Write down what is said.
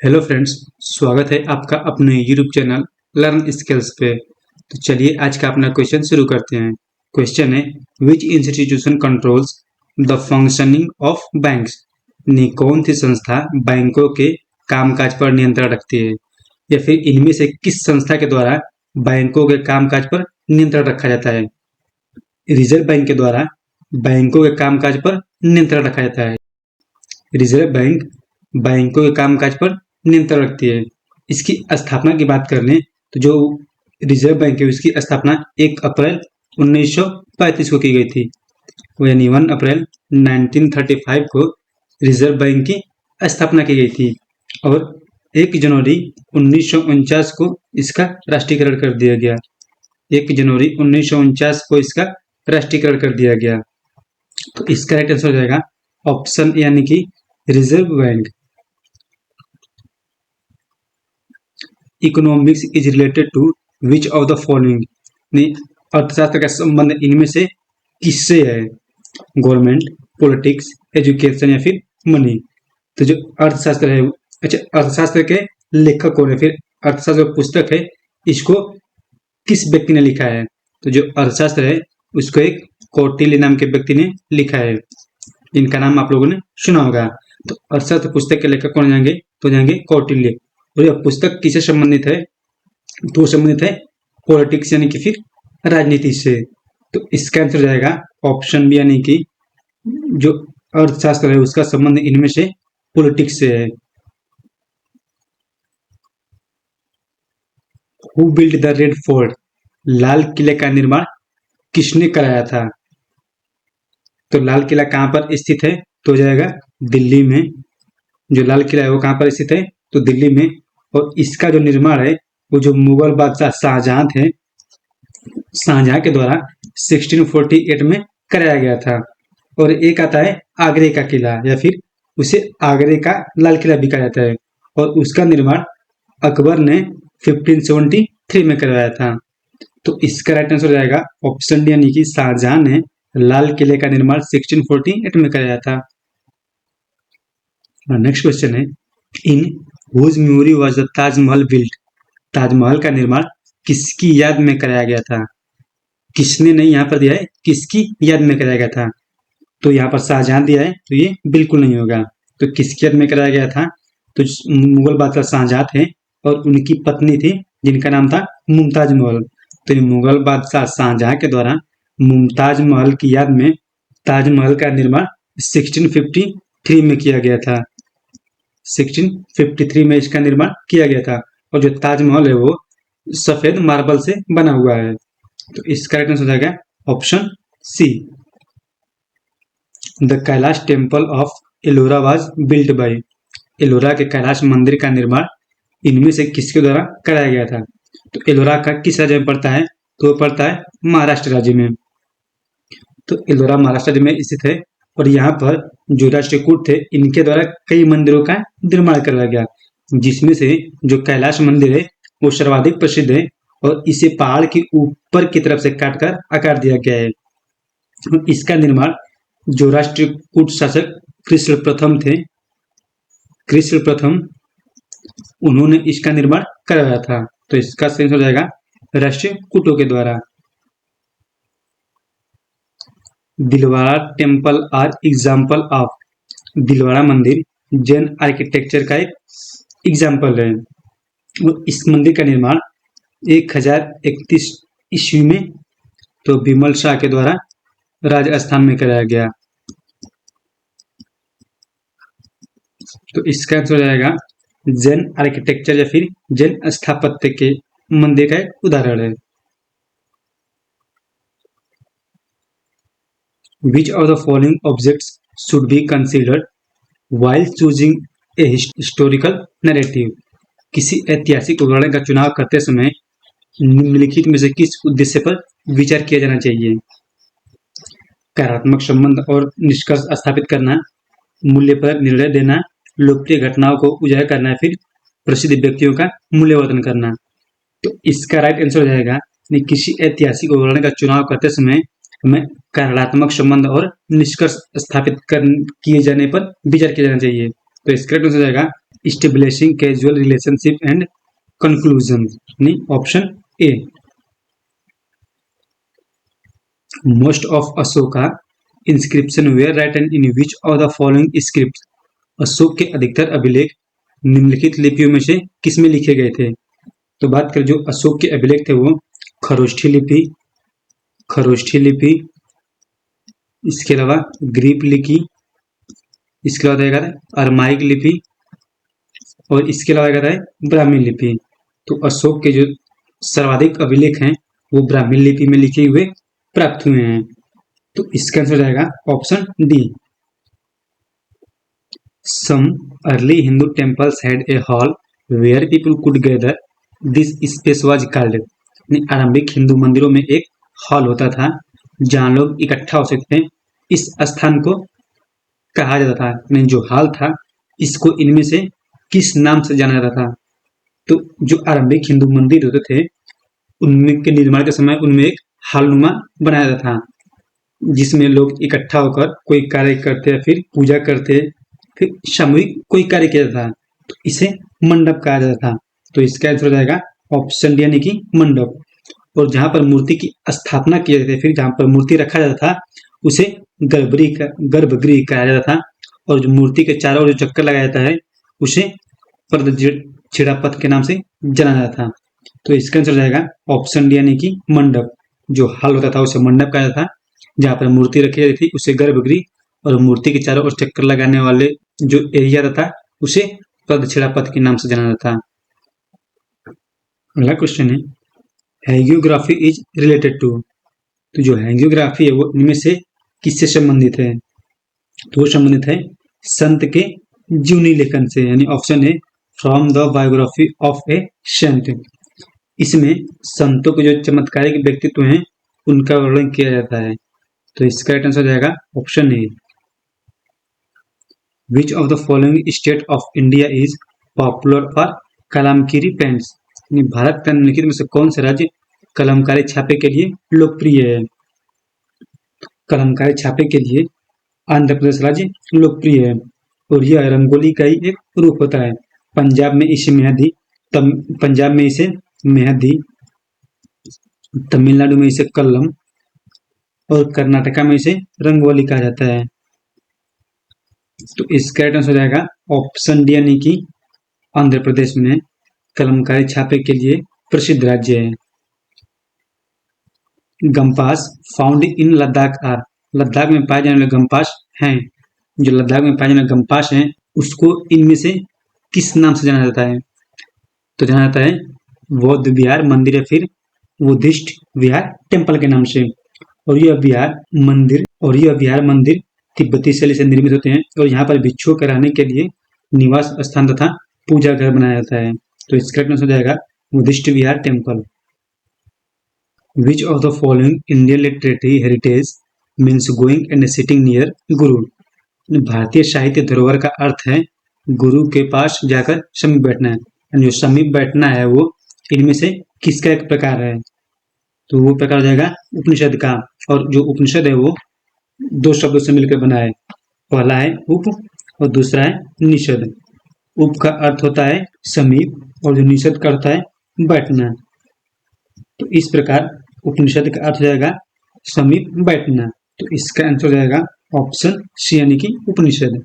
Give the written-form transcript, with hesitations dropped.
Hello friends, स्वागत है आपका अपने यूट्यूब चैनल लर्न स्किल्स पे। तो चलिए आज का अपना क्वेश्चन शुरू करते हैं। क्वेश्चन है, विच institution controls the functioning of banks. ने कौन सी संस्था बैंकों के कामकाज पर नियंत्रण रखती है, या फिर इनमें से किस संस्था के द्वारा बैंकों के कामकाज पर नियंत्रण रखा जाता है। रिजर्व बैंक के द्वारा बैंकों के कामकाज पर नियंत्रण रखा जाता है। रिजर्व बैंक बैंकों के कामकाज पर नियंत्रण रखती है। इसकी स्थापना की बात कर लें तो जो रिजर्व बैंक है उसकी स्थापना 1 अप्रैल 1935 को की गई थी, यानी 1 अप्रैल 1935 को रिजर्व बैंक की स्थापना की गई थी और 1 जनवरी 1949 को इसका राष्ट्रीयकरण कर दिया गया। 1 जनवरी 1949 को इसका राष्ट्रीयकरण कर दिया गया। तो इसका राइट आंसर हो जाएगा ऑप्शन यानी कि reserve bank. Economics is related to which of the following. अर्थशास्त्र का संबंध इनमें से किससे है। गवर्नमेंट, पॉलिटिक्स, एजुकेशन या फिर मनी। तो जो अर्थशास्त्र है, अच्छा अर्थशास्त्र के लेखक कौन है, फिर अर्थशास्त्र पुस्तक है इसको किस व्यक्ति ने लिखा है। तो जो अर्थशास्त्र है उसको एक कौटिल्य नाम के व्यक्ति ने लिखा है। इनका नाम आप लोगों ने सुना होगा। तो अर्थशास्त्र पुस्तक के लेखक कौन जाएंगे, तो जाएंगे कौटिल्य। और यह पुस्तक किससे संबंधित है, तो संबंधित है पॉलिटिक्स यानी कि फिर राजनीति से। तो इसका आंसर जाएगा ऑप्शन बी, यानी कि जो अर्थशास्त्र है उसका संबंध इनमें से पॉलिटिक्स से है। Who build the red fort. लाल किले का निर्माण किसने कराया था। तो लाल किला कहाँ पर स्थित है, तो हो जाएगा दिल्ली में। जो लाल किला है वो कहाँ पर स्थित है, तो दिल्ली में। और इसका जो निर्माण है वो जो मुगल बादशाह शाहजहां थे, शाहजहां के द्वारा 1648 में कराया गया था। और एक आता है आगरे का किला, या फिर उसे आगरे का लाल किला भी कहा जाता है, और उसका निर्माण अकबर ने 1573 में करवाया था। तो इसका राइट आंसर हो जाएगा ऑप्शन डी, यानी कि शाहजहां ने लाल किले का निर्माण 1648 में कराया था। नेक्स्ट क्वेश्चन है, in whose memory was the Taj Mahal built. Taj Mahal का निर्माण किसकी याद में कराया गया था। किसने नहीं यहाँ पर दिया है, किसकी याद में कराया गया था। तो यहाँ पर शाहजहां दिया है तो ये बिल्कुल नहीं होगा। तो किसकी याद में कराया गया था, तो मुगल बादशाह शाहजहां थे और उनकी पत्नी थी जिनका नाम था मुमताज महल। तो ये मुगल बादशाह शाहजहां के द्वारा मुमताज महल की याद में ताजमहल का निर्माण 1653 में किया गया था। 1653 में इसका निर्माण किया गया था। और जो ताजमहल है वो सफेद मार्बल से बना हुआ है। तो इसका राइट आंसर हो जाएगा option C. The Kailash temple of Ellora was built by. Ellora के कैलाश मंदिर का निर्माण इनमें से किसके द्वारा कराया गया था। तो एलोरा का किस राज्य में पड़ता है, तो वो पड़ता है महाराष्ट्र राज्य में। तो एलोरा महाराष्ट्र राज्य में स्थित है। और यहाँ पर जो राष्ट्रकूट थे इनके द्वारा कई मंदिरों का निर्माण कराया गया, जिसमें से जो कैलाश मंदिर है वो सर्वाधिक प्रसिद्ध है और इसे पहाड़ के ऊपर की तरफ से काटकर आकार दिया गया है। इसका निर्माण जो राष्ट्रकूट शासक कृष्ण प्रथम थे, कृष्ण प्रथम, उन्होंने इसका निर्माण करवाया था। तो इसका सही हो जाएगा राष्ट्रकूटों के द्वारा। Dilwara temple are example of. Dilwara मंदिर जैन आर्किटेक्चर का एक एग्जाम्पल है। और इस मंदिर का निर्माण 1031 ईस्वी में तो बिमल शाह के द्वारा राजस्थान में कराया गया। तो इसका आंसर हो जाएगा जैन आर्किटेक्चर या फिर जैन स्थापत्य के मंदिर का एक उदाहरण है। Which of the following objects should be considered while choosing a historical narrative। किसी ऐतिहासिक उदाहरण का चुनाव करते समय निम्नलिखित में से किस उद्देश्य पर विचार किया जाना चाहिए। कार्यात्मक संबंध और निष्कर्ष स्थापित करना, मूल्य पर निर्णय देना, लोकप्रिय घटनाओं को उजागर करना, फिर प्रसिद्ध व्यक्तियों का मूल्यवर्धन करना। तो इसका राइट आंसर हो जाएगा किसी ऐतिहासिक उदाहरण का चुनाव करते समय हमें कार्यात्मक संबंध और निष्कर्ष स्थापित किए जाने पर विचार किया जाना चाहिए। तो इसका राइट आंसर हो जाएगा establishing causal relationship and conclusion, यानी option A. Most of Ashoka inscription were written in which of the following script, Ashoka के अधिकतर अभिलेख निम्नलिखित लिपियों में से किसमें लिखे गए थे। तो बात करें जो अशोक के अभिलेख थे वो खरोष्ठी लिपि, इसके अलावा ग्रीक लिपि, इसके अलावा देखा था अरमाइक लिपि, और इसके अलावा देखा है ब्राह्मी लिपि। तो अशोक के जो सर्वाधिक अभिलेख हैं वो ब्राह्मी लिपि में लिखे हुए प्राप्त हुए हैं। तो इसका आंसर जाएगा option D. Some early Hindu temples had a hall where people could gather, this space was called, आरंभिक हिंदू मंदिरों में एक हॉल होता था जहां लोग इकट्ठा हो सकते हैं, इस स्थान को कहा जाता था, यानी जो हॉल था इसको इनमें से किस नाम से जाना जाता था। तो जो आरंभिक हिंदू मंदिर होते थे उनमें के निर्माण के समय उनमें एक हॉलनुमा बनाया जाता था जिसमें लोग इकट्ठा होकर कोई कार्य करते या फिर पूजा करते, फिर सामूहिक कोई कार्य किया जाता था, तो इसे मंडप कहा जाता था। तो इसका आंसर हो जाएगा ऑप्शन डी यानी कि मंडप। और जहां पर मूर्ति की स्थापना की जाती थी, फिर जहां पर मूर्ति रखा जाता था उसे गर्भगृह कहा जाता था, और जो मूर्ति के चारों ओर जो चक्कर लगाया जाता है उसे प्रदक्षिणा पथ के नाम से जाना जाता था। तो इसका आंसर जाएगा ऑप्शन डी यानी कि मंडप। जो हॉल होता था उसे मंडप कहा जाता था, जहां पर मूर्ति रखी जाती थी उसे गर्भगृह, और मूर्ति के चारों ओर चक्कर लगाने वाले जो एरिया था उसे प्रदक्षिणा पथ के नाम से जाना जाता था। अगला क्वेश्चन है हैगियोग्राफी इज रिलेटेड टू, तो जो हैगियोग्राफी है वो इनमें से किससे संबंधित है। तो वो संबंधित है संत के जीवनी लेखन से, यानी ऑप्शन है from the biography of a saint. इसमें संतों के जो चमत्कारिक व्यक्तित्व हैं उनका वर्णन किया जाता है। तो इसका राइट आंसर हो जाएगा option A. Which of the following state of India is popular for Kalamkari paints, Bharat का निम्नलिखित में से कौन सा राज्य कलमकारी छापे के लिए लोकप्रिय है। कलमकारी छापे के लिए आंध्र प्रदेश राज्य लोकप्रिय है, और यह रंगोली का ही एक रूप होता है। पंजाब में इसे मेहंदी, तमिलनाडु में इसे कल्लम, और कर्नाटका में इसे रंगोली कहा जाता है। तो इसका राइट आंसर हो जाएगा ऑप्शन डी यानी कि आंध्र प्रदेश में कलमकारी छापे के लिए प्रसिद्ध राज्य है। Gompas found in Ladakh are, Ladakh में पाए जाने वाले गम्पास हैं, जो लद्दाख में पाए जाने वाले गम्पास हैं उसको इनमें से किस नाम से जाना जाता है। तो जाना जाता है बौद्ध विहार मंदिर या फिर बुद्धिस्ट विहार टेम्पल के नाम से। और यह विहार मंदिर तिब्बती शैली से निर्मित होते हैं, और यहाँ पर भिक्षुओं के रहने के लिए निवास स्थान तथा पूजा घर बनाया जाता है। तो इसका आंसर हो जाएगा Buddhist Vihar temple. Which of the following Indian literary heritage means going and sitting near गुरु, भारतीय साहित्य धरोहर का अर्थ है गुरु के पास जाकर समीप बैठना है। जो समीप बैठना है वो इनमें से किसका एक प्रकार है। तो वो प्रकार हो जाएगा उपनिषद का, और जो उपनिषद है वो दो शब्दों से मिलकर बना है, पहला है उप और दूसरा है निषद। उप का अर्थ होता है समीप, और जो निषद का अर्थ है बैठना। तो इस प्रकार उपनिषद का अर्थ हो जाएगा समीप बैठना। तो इसका आंसर हो जाएगा ऑप्शन सी यानी कि उपनिषद।